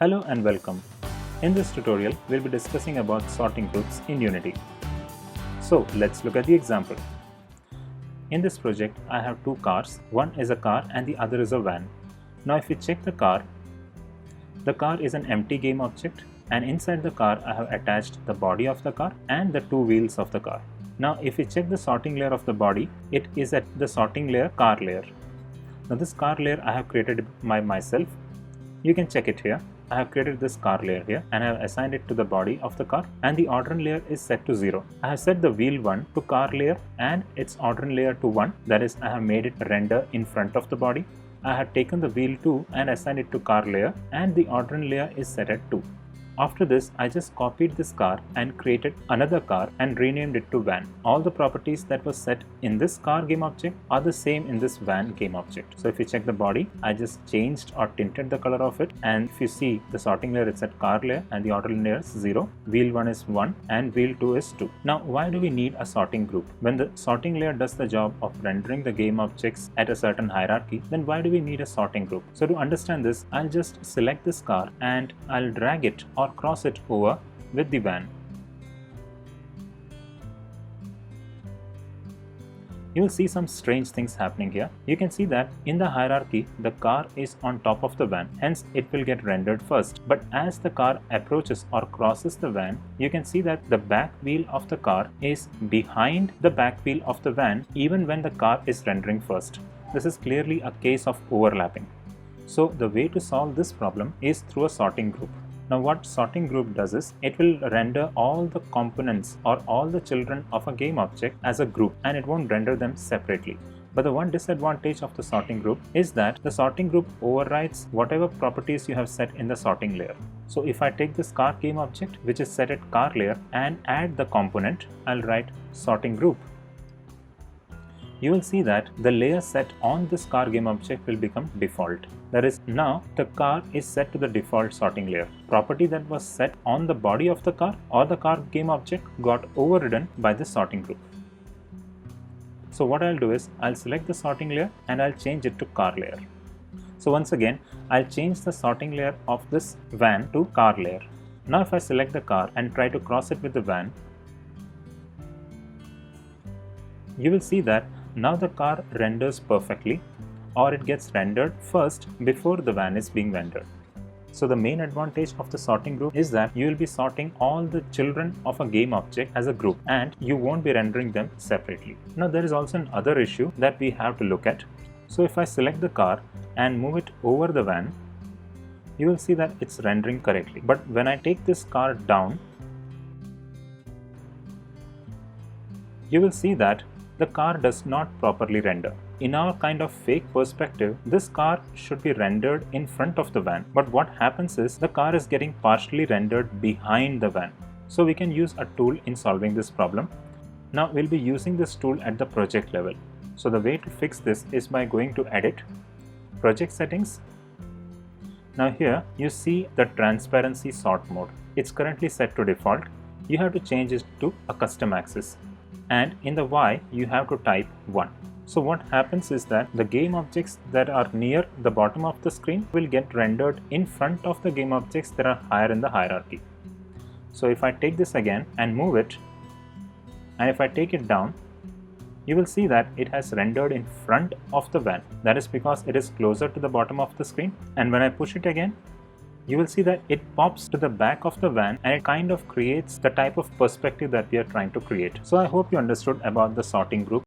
Hello and welcome. In this tutorial, we'll be discussing about sorting groups in Unity. So let's look at the example. In this project, I have two cars. One is a car and the other is a van. Now if you check the car is an empty game object, and inside the car I have attached the body of the car and the two wheels of the car. Now if you check the sorting layer of the body, it is at the sorting layer car layer. Now this car layer I have created by myself. You can check it here. I have created this car layer here and I have assigned it to the body of the car, and the ordinal layer is set to 0. I have set the wheel 1 to car layer and its ordinal layer to 1, that is I have made it render in front of the body. I have taken the wheel 2 and assigned it to car layer, and the ordinal layer is set at 2. After this, I just copied this car and created another car and renamed it to van. All the properties that were set in this car game object are the same in this van game object. So if you check the body, I just changed or tinted the color of it, and if you see the sorting layer, it's at car layer and the ordinal layer is 0, wheel 1 is 1 and wheel 2 is 2. Now why do we need a sorting group? When the sorting layer does the job of rendering the game objects at a certain hierarchy, then why do we need a sorting group? So to understand this, I'll just select this car and I'll drag it or cross it over with the van. You will see some strange things happening here. You can see that in the hierarchy, the car is on top of the van, hence it will get rendered first. But as the car approaches or crosses the van, you can see that the back wheel of the car is behind the back wheel of the van even when the car is rendering first. This is clearly a case of overlapping. So the way to solve this problem is through a sorting group. Now what sorting group does is, it will render all the components or all the children of a game object as a group, and it won't render them separately. But the one disadvantage of the sorting group is that the sorting group overrides whatever properties you have set in the sorting layer. So if I take this car game object, which is set at car layer, and add the component, I'll write sorting group. You will see that the layer set on this car game object will become default. That is, now the car is set to the default sorting layer. Property that was set on the body of the car or the car game object got overridden by the sorting group. So what I'll do is, I'll select the sorting layer and I'll change it to car layer. So once again, I'll change the sorting layer of this van to car layer. Now if I select the car and try to cross it with the van, you will see that now the car renders perfectly, or it gets rendered first before the van is being rendered. So the main advantage of the sorting group is that you will be sorting all the children of a game object as a group, and you won't be rendering them separately. Now there is also another issue that we have to look at. So if I select the car and move it over the van, you will see that it's rendering correctly. But when I take this car down, you will see that the car does not properly render. In our kind of fake perspective, this car should be rendered in front of the van. But what happens is, the car is getting partially rendered behind the van. So we can use a tool in solving this problem. Now we'll be using this tool at the project level. So the way to fix this is by going to Edit, Project Settings. Now here you see the transparency sort mode. It's currently set to default. You have to change it to a custom axis. And in the Y, you have to type 1. So what happens is that the game objects that are near the bottom of the screen will get rendered in front of the game objects that are higher in the hierarchy. So if I take this again and move it, and if I take it down, you will see that it has rendered in front of the van. That is because it is closer to the bottom of the screen. And when I push it again, you will see that it pops to the back of the van, and it kind of creates the type of perspective that we are trying to create. So I hope you understood about the sorting group.